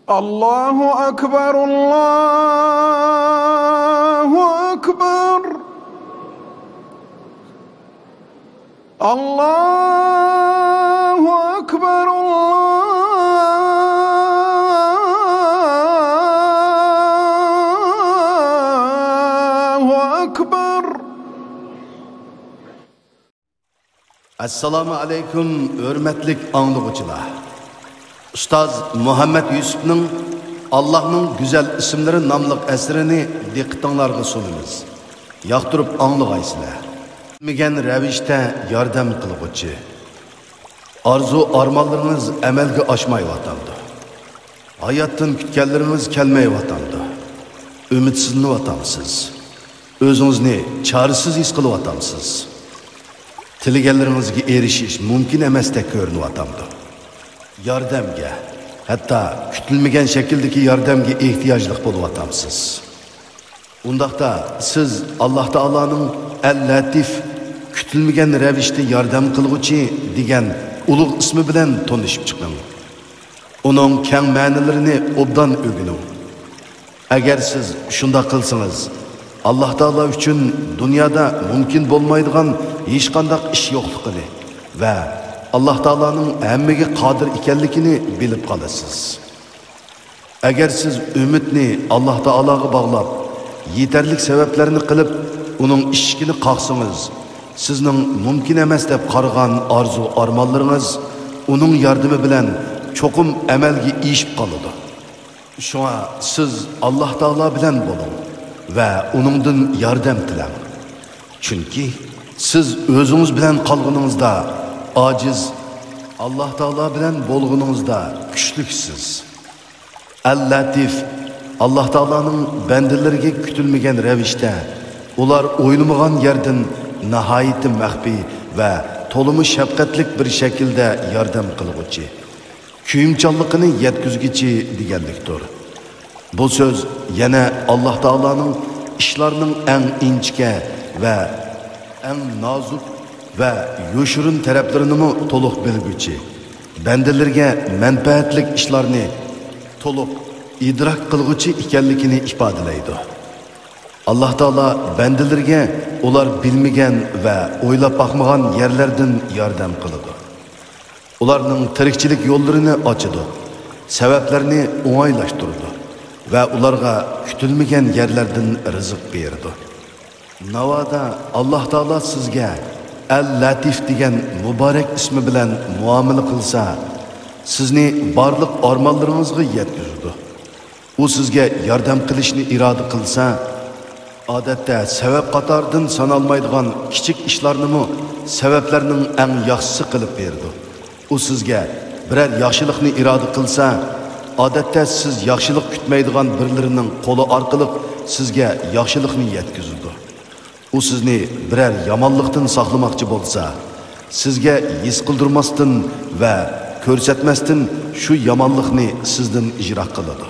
Allahu Akbar, Allahu Akbar, Allahu Akbar, Allahu Akbar. Assalamu alaikum, hürmetlik anlıqçılar. Ustaz Muhammed Yusuf'ның Allah'ның güzel isimleri namlıq əsrini diqqətinizə sunumuz. Yaxtırıb anlıqaysınlar. Bilmegen rəvişdə yardım qılğıcı. Arzu armanlarınız əməlgə aşmayıvatandı. Hayatdan kütkənləriniz kelmeyivatandı. Ümitsizlivatamsız. Özünüzni çarəsiz his qılıvatamsız. Tiləgənlərinizə erişiş mümkün emasdek görünüvatamdı. Yardımga, hatta kütülmegen şekildeki yardımga ihtiyaclıq boluvatamsız. Undaqda siz Allah Taala'nın El-Latif kütülmegen rəvişdə yardım qılğıcı degan ulug' ismi bilan tanışıp chiqing. Onun keng ma'nilarini obdan o'gining. Agar siz shunda qilsangiz, Allah Taala uchun dunyoda mumkin bo'lmaydigan hech qanday ish yo'qligini va Allah Taala'nın hammaga qodir ekanligini bilib qolasiz. Agar siz umidni Allah Taalaga bog'lab, yetarlik sabablarni qilib, uning ishini qaqsangiz, sizning mumkin emas deb qaragan arzu armonlaringiz uning yordami bilan cho'qim amalga ishib qoladi. Shuna siz Allah Taala bilan bo'ling va uningdan yordam tilang. Chunki siz o'zingiz bilan qolganingizda aciz, Allah Taala bilan bo'lganingizda kuchliksiz. El-Latif, Allah Taala'nın bandalariga kutilmagan ravishda ular o'ylamagan yerdan nihoyat maxfiy va to'limi shafqatlik bir shaklda yordam qiluvchi, kuyimchanligini yetkazguchi deganlikdir. Bu so'z yana Allah Taala'nın ishlarining eng inchka va eng nozik ve yoshurun taraflarini to'liq bilguchi, bandalarga manfaatlik ishlarni to'liq idrok qilguchi ekanligini ifodalaydi. Allah Taala bandalarga ular bilmagan va o'ylab boqmagan yerlardan yordam qiladi. Ularning tirikchilik yo'llarini ochadi, sabablarni o'ng'aylashtiradi va ularga kutilmagan yerlardan rizq beradi. Navoda Allah Taala sizga El-Latif degan mübarek ismi bilan muomala qilsa, sizni barliq armonlaringizga yetkazadi. U sizga yordam qilishni iroda qilsa, odatda sabab qatoridan sanalmaydigan kichik ishlarni sabablarning eng yaxshisi qilib berdi. U sizga biror yaxshilikni iroda qilsa, odatda siz yaxshilik kutmaydigan birlarining qo'li orqali sizga yaxshilikni yetkazadi. U sizni biror yomonlikdan saqlamoqchi bo'lsa, sizga his qildirmasdan va ko'rsatmasdan shu yomonlikni sizdan ijro qiladi.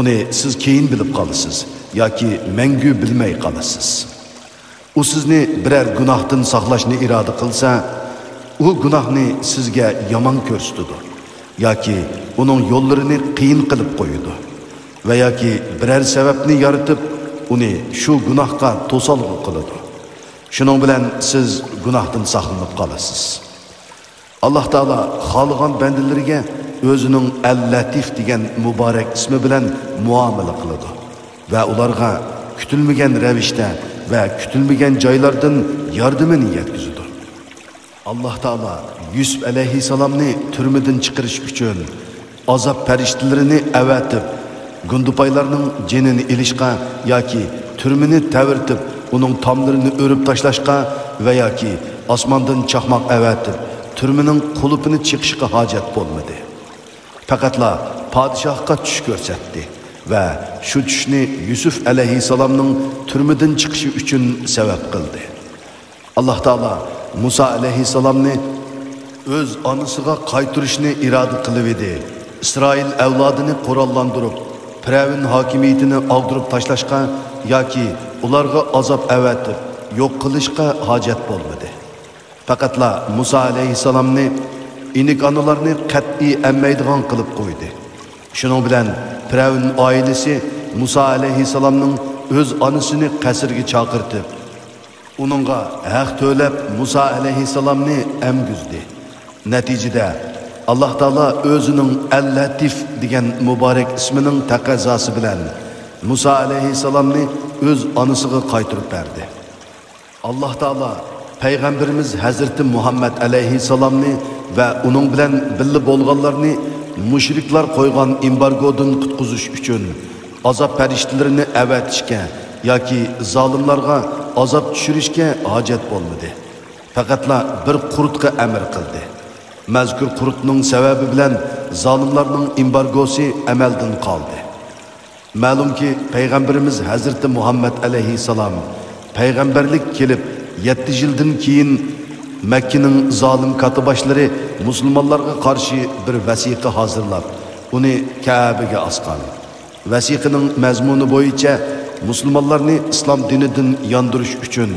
Uni siz keyin bilib qolasiz yoki mangu bilmay qolasiz. U sizni biror gunohdan saqlashni iroda qilsa, u gunohni sizga yomon ko'rsatadi yoki uning yo'llarini qiyin qilib qo'yadi va yoki biror sababni yaratib uni shu gunohga to'salg'i qiladi. Shuning bilan siz gunohdan saqlanib qolasiz. Allah Taala xohlagan bandalariga o'zining El-Latif degan muborak ismi bilan muomala qiladi va ularga kutilmagan ravishda va kutilmagan joylardan yordamini yetkazadi. Allah Taala Yusuf alayhisalomni turmadan chiqarish uchun azob farishtalarini avatib, gundupaylarning jinini ilishqa yoki turmini tavirtib, uning tomlarini o'rib tashlashqa va yoki osmondan chaqmoq avatib, turmining qulupini chiqishga hojat bo'lmadi. Faqatla podshohga tush ko'rsatdi va shu tushni Yusuf alayhisalomning turmidan chiqishi uchun sabab qildi. Alloh taolo Musa alayhisalomni o'z onasiga qaytarishni iroda qilib edi. İsrail avlodini qurollantirib, Firavun hokimiyatini og'dirib tashlashga yoki ularga azob avatib, yo'q qilishga hojat bo'lmadi. Faqatla Musa alayhisalomni inik onalarni qat'iy emmaydigan qilib qo'ydi Şunun bilen Firavun ailesi Musa aleyhisselamның öz anısını qasrga chaqirtib, uningga haq to'lab Musa aleyhisselamni emgizdi. Neticede Allah Taala özünün El-Latif degan mübarek isminin taqazası bilen Musa aleyhisselamni öz anısıga qaytırıp berdi. Allah Taala Peygamberimiz Hazreti Muhammed aleyhisselamni ve onun bilen billi bolganlarni müşriklar koygan embargodun qutquzish uchun azap periştilerini evetişke yoki zalimlarga azap tushirishga hojat bo'lmadi. Faqatla bir qurutga emir qildi. Mazkur qurutning sababi bilan zalimlarning embargosi amaldan qoldi. Ma'lumki Peygamberimiz Hazreti Muhammed aleyhisselam peygamberlik kelib 7 yildan keyin Mekke'nin zalim katıbaşları Müslümanlarga karşı bir vəsiqə hazırlab, onu Kabe'ge asqan. Vəsiqənin məzmunu boyunca Müslümanlarni İslam dinidən yandırış üçün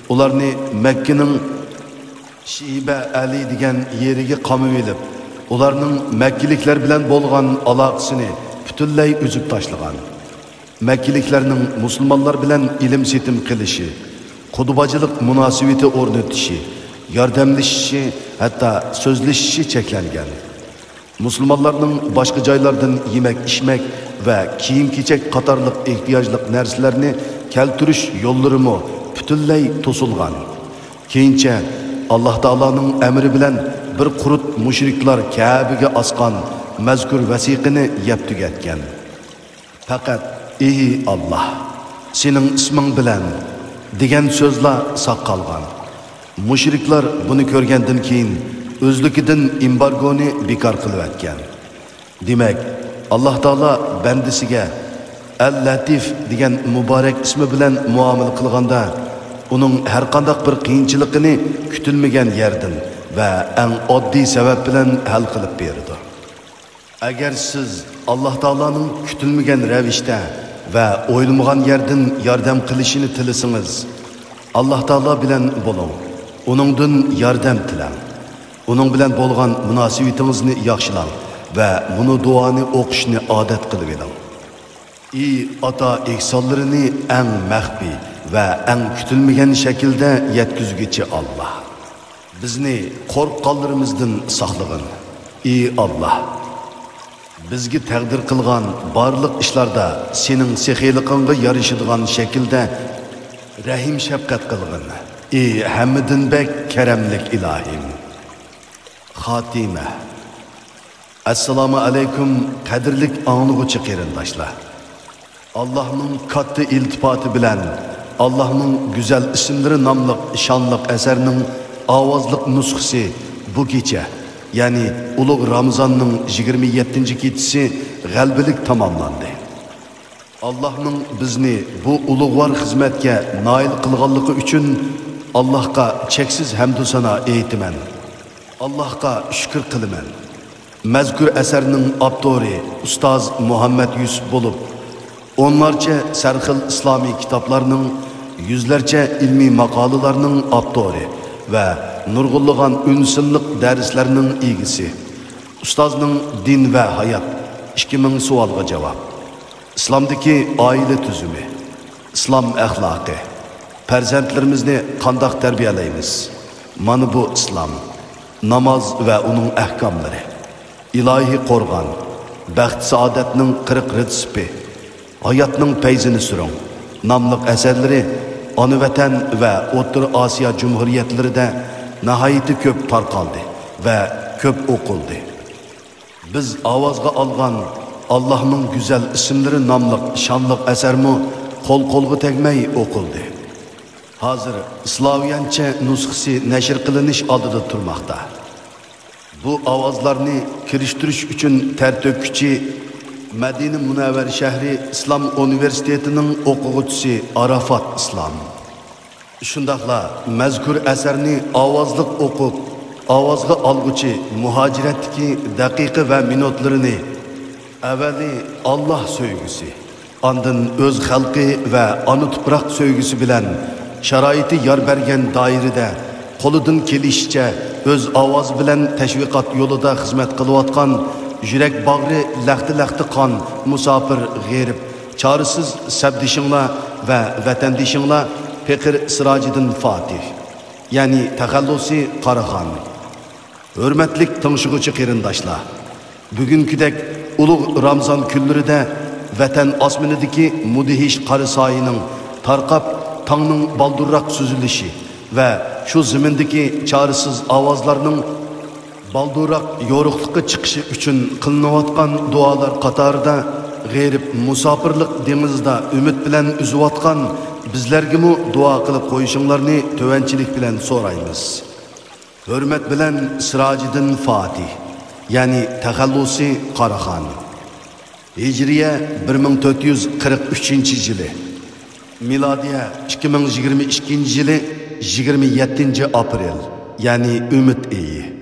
ularni Mekke'nin Şibe Ali degan yeriga qamib elib, ularning Mekkeliklar bilan bo'lgan aloqasini butunlay uzib tashlagan. Mekkeliklarning Müslümanlar bilan ilm setim qilishi, qudubacılık münasibeti o'rnatishi, yardımlaşışı, hatta sözleşişi çeklengen. Müslümanların başka joylardan yemek, içmek ve kiyim-kechak qatarlıq ehtiyojlik narsalarni keltirish yo'llarimi butunlay to'silgan. Keyincha Allah Taolaning emri bilan bir qurut mushriklar Kabe'ga asqan mazkur vasiqani yeb tugatgan. Faqat ey Allah, sening isming bilan degan so'zlar saqalgan. Müşrikler bunu görgenden keyin özlükidin embargoni bekar qilib atgan. Demek Allah Taala bendisiga El-Latif degan mübarek ismi bilan muomala qilganda uning har qanday bir qiyinchiligini kutilmagan yerdan va eng oddiy sabab bilan hal qilib berdi. Agar siz Allah Taolaning kutilmagan ravishda va o'ylamagan yerdan yordam qilishini tilasangiz, Allah Taala bilan bo'ling. Onundan yardım tilang. Onun bilan bo'lgan munosabatingizni yaxshilang va bunu duoni o'qishni odat qilib eding. Ey ata ihsonlarini eng maxfiy va eng kutilmagan shaklda yetkazguchi Allah. Bizni qo'rqqanlarimizdan saqlagin. Ey Allah, bizga taqdir qilgan barliq ishlarda sening sexiyligingga yarashadigan shaklda rahim shafqat qilgin. Ey hamdin bek keremlik ilahim. Xatime. Assalamu alaykum qadrlik anlıqçı qerindaşlar. Allah'ın kattı iltifatı bilen Allah'ın güzel isimleri namlıq şanlıq eserinin avazlık nusxisi bu gece, yani Uluq Ramazan'ın 27. gecesi g'albilik tamamlandı. Allah'ın bizni bu ulug'vor xizmatga nail qilganligi uchun Allah'a cheksiz hamdu sana eytiman. Allah'a şükür qilaman. Mazkur asarning avtori ustoz Muhammad Yusuf bo'lib, onlarca sarxil islomiy kitoblarning, yüzlerce ilmiy maqolalarning avtori va nurg'unlagan unsinliq darslarning egisi. Ustozning din va hayot 2000 savolga javob. İslamdaki aile tüzümü, İslam ahlakı, farzandlarimizni qandoq tarbiyalaymiz? Mana bu İslam, namaz ve onun ahkamları, ilahi qo'rg'on, baxt saodatning 40 retsepi, hayotning payzini suring namliq asarlari ona vatan ve O'rta Osiyo Cumhuriyetlerida nihoyatda ko'p tarqaldi ve ko'p o'qildi. Biz ovozga olgan Allah'ın güzel isimleri namlıq, şanlıq esermi qol-qolga tegmay o'qildi. Hazır Slaviyancha nusxasi nashr qilinish oldida turmoqda. Bu ovozlarni kirishtirish uchun tartibchi Madina Munavvar shahri Islom universitetining o'quvchisi Arafat Islom. Shundaqla mazkur asarni ovozliq o'qib, ovozga olguchi muhojiratdagi daqiqa va minutlarini avvali Allah söygüsü, andın öz xalqi ve ana tuproq söygüsü bilen şaraiti yar bergen dairede qo'lidan kelishcha öz ovoz bilan tashviqot yo'lida xizmat qilayotgan yürek bağrı laxtı kan musafir g'erib çaresiz sabdishinglar ve vatandishinglar Pekir Sirajiddin Fatih yani taxallusi Qaraxon. Hürmetlik tanışıgıcı qerindoshlar, bugünküdek ulug' Ramzan kunlarida vatan osmonidagi mudihish qari soyining tarqab tongning baldurroq suzilishi ve şu zimindagi çaresiz ovozlarning baldurroq yo'riqlikka chiqishi uchun qilinayotgan duolar qatorida g'erib musofirlik dengizida umid bilan uzayotgan bizlarga duo qilib qo'yishinglarni tovanchilik bilan so'raymiz. Hürmet bilan Sirajiddin Fatih yani taxallusi Qaraxon. Hijriye 1443 yılı. Miladiye 2022 yılı 27 aprel yani Ümit iyi.